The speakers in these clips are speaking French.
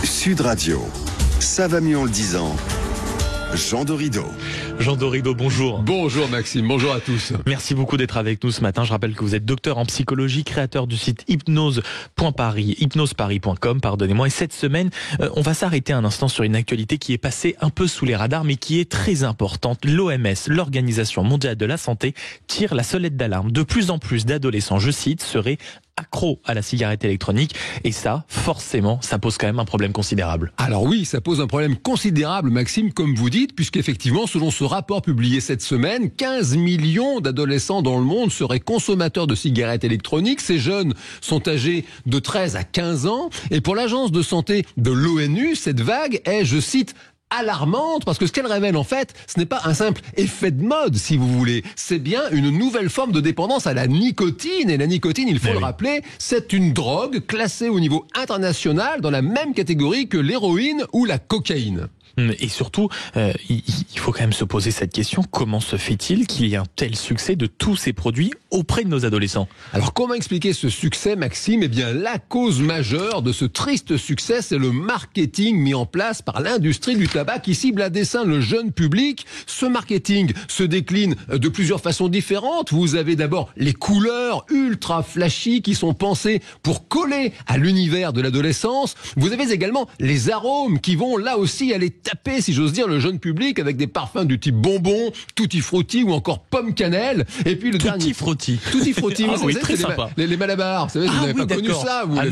Sud Radio, ça va mieux en le disant. Jean Dorido. Jean Dorido, bonjour. Bonjour Maxime, bonjour à tous. Merci beaucoup d'être avec nous ce matin. Je rappelle que vous êtes docteur en psychologie, créateur du site hypnoseparis.com, pardonnez-moi. Et cette semaine, on va s'arrêter un instant sur une actualité qui est passée un peu sous les radars, mais qui est très importante. L'OMS, l'Organisation mondiale de la santé, tire la sonnette d'alarme. De plus en plus d'adolescents, je cite, seraient accro à la cigarette électronique, et ça, forcément, ça pose quand même un problème considérable. Alors oui, ça pose un problème considérable, Maxime, comme vous dites, puisqu'effectivement, selon ce rapport publié cette semaine, 15 millions d'adolescents dans le monde seraient consommateurs de cigarettes électroniques. Ces jeunes sont âgés de 13 à 15 ans, et pour l'agence de santé de l'ONU, cette vague est, je cite, alarmante, parce que ce qu'elle révèle en fait, ce n'est pas un simple effet de mode, si vous voulez, c'est bien une nouvelle forme de dépendance à la nicotine, et la nicotine, il faut le rappeler, c'est une drogue classée au niveau international dans la même catégorie que l'héroïne ou la cocaïne. Et surtout, il faut quand même se poser cette question, comment se fait-il qu'il y ait un tel succès de tous ces produits auprès de nos adolescents? Alors comment expliquer ce succès, Maxime? Eh bien, la cause majeure de ce triste succès, c'est le marketing mis en place par l'industrie du tabac qui cible à dessein le jeune public. Ce marketing se décline de plusieurs façons différentes. Vous avez d'abord les couleurs ultra flashy qui sont pensées pour coller à l'univers de l'adolescence. Vous avez également les arômes qui vont là aussi aller taper, si j'ose dire, le jeune public avec des parfums du type bonbon, tutti frutti ou encore pomme cannelle. Et puis le tutti frutti. Tutti frutti, ah, oui, très sympa. Les malabars, vous savez, vous n'avez pas connu ça, vous. Ah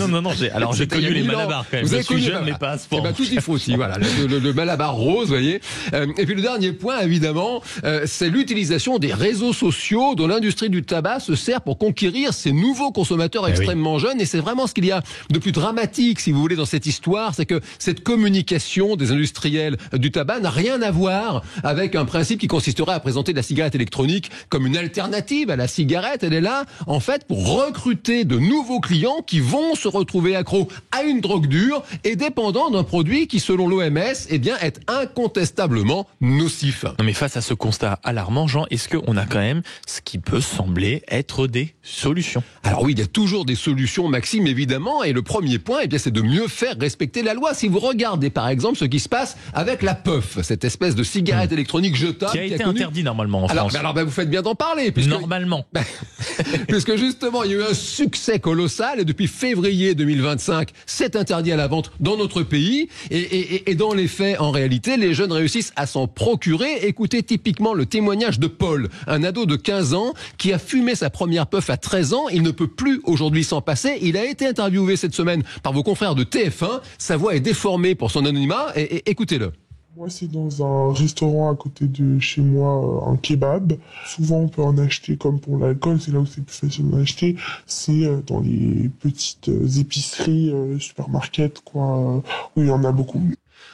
non, j'ai connu les malabars quand même. Vous avez connu, jeune, mais pas à ce point. Tutti frutti, voilà, le malabar rose, vous voyez. Et puis le dernier point, évidemment, c'est l'utilisation des réseaux sociaux dont l'industrie du tabac se sert pour conquérir ces nouveaux consommateurs extrêmement jeunes. Et c'est vraiment ce qu'il y a de plus dramatique, si vous voulez, dans cette histoire, c'est que cette communication des industriels du tabac n'a rien à voir avec un principe qui consisterait à présenter la cigarette électronique comme une alternative à la cigarette. Elle est là, en fait, pour recruter de nouveaux clients qui vont se retrouver accros à une drogue dure et dépendants d'un produit qui, selon l'OMS, eh bien, est incontestablement nocif. Non, mais face à ce constat alarmant, Jean, est-ce qu'on a quand même ce qui peut sembler être des solutions? Alors oui, il y a toujours des solutions, Maxime, évidemment, et le premier point, eh bien, c'est de mieux faire respecter la loi. Si vous regardez, par exemple, ce qui se passe avec la puff, cette espèce de cigarette électronique jetable qui a été interdit normalement en France. Alors vous faites bien d'en parler. Normalement. Puisque justement, il y a eu un succès colossal et depuis février 2025, c'est interdit à la vente dans notre pays. Et dans les faits, en réalité, les jeunes réussissent à s'en procurer. Écoutez typiquement le témoignage de Paul, un ado de 15 ans qui a fumé sa première puff à 13 ans. Il ne peut plus aujourd'hui s'en passer. Il a été interviewé cette semaine par vos confrères de TF1. Sa voix est déformée pour son anonymat. Et écoutez-le. Moi, c'est dans un restaurant à côté de chez moi, un kebab. Souvent, on peut en acheter, comme pour l'alcool, c'est là où c'est plus facile d'en acheter. C'est dans les petites épiceries, supermarkets, quoi, où il y en a beaucoup.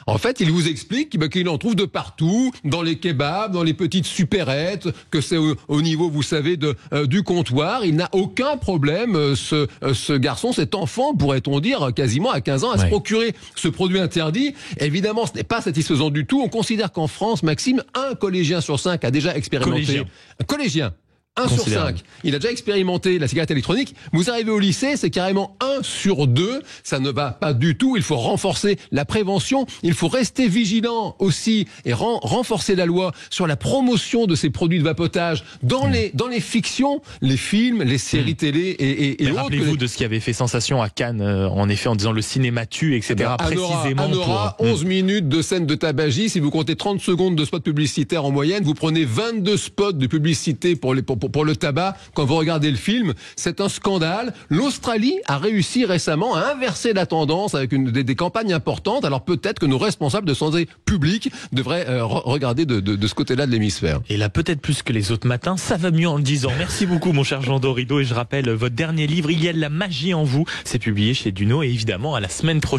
En fait, il vous explique qu'il en trouve de partout, dans les kebabs, dans les petites supérettes, que c'est au niveau, vous savez, du comptoir. Il n'a aucun problème, ce garçon, cet enfant, pourrait-on dire, quasiment à 15 ans, à se procurer ce produit interdit. Évidemment, ce n'est pas satisfaisant du tout. On considère qu'en France, Maxime, un collégien sur 5 a déjà expérimenté. Un collégien. 1 sur 5. Il a déjà expérimenté la cigarette électronique. Vous arrivez au lycée, c'est carrément 1 sur 2. Ça ne va pas du tout. Il faut renforcer la prévention. Il faut rester vigilant aussi et renforcer la loi sur la promotion de ces produits de vapotage dans les fictions, les films, les séries télé et autres. Rappelez-vous de ce qui avait fait sensation à Cannes, en effet, en disant le cinéma tue, etc. Précisément pour 11 minutes de scène de tabagie. Si vous comptez 30 secondes de spot publicitaire en moyenne, vous prenez 22 spots de publicité pour le tabac, quand vous regardez le film, c'est un scandale. L'Australie a réussi récemment à inverser la tendance avec des campagnes importantes. Alors peut-être que nos responsables de santé publique devraient regarder de ce côté-là de l'hémisphère. Et là, peut-être plus que les autres matins, ça va mieux en le disant. Merci beaucoup, mon cher Jean Dorido. Et je rappelle votre dernier livre, Il y a de la magie en vous. C'est publié chez Duno et évidemment à la semaine prochaine.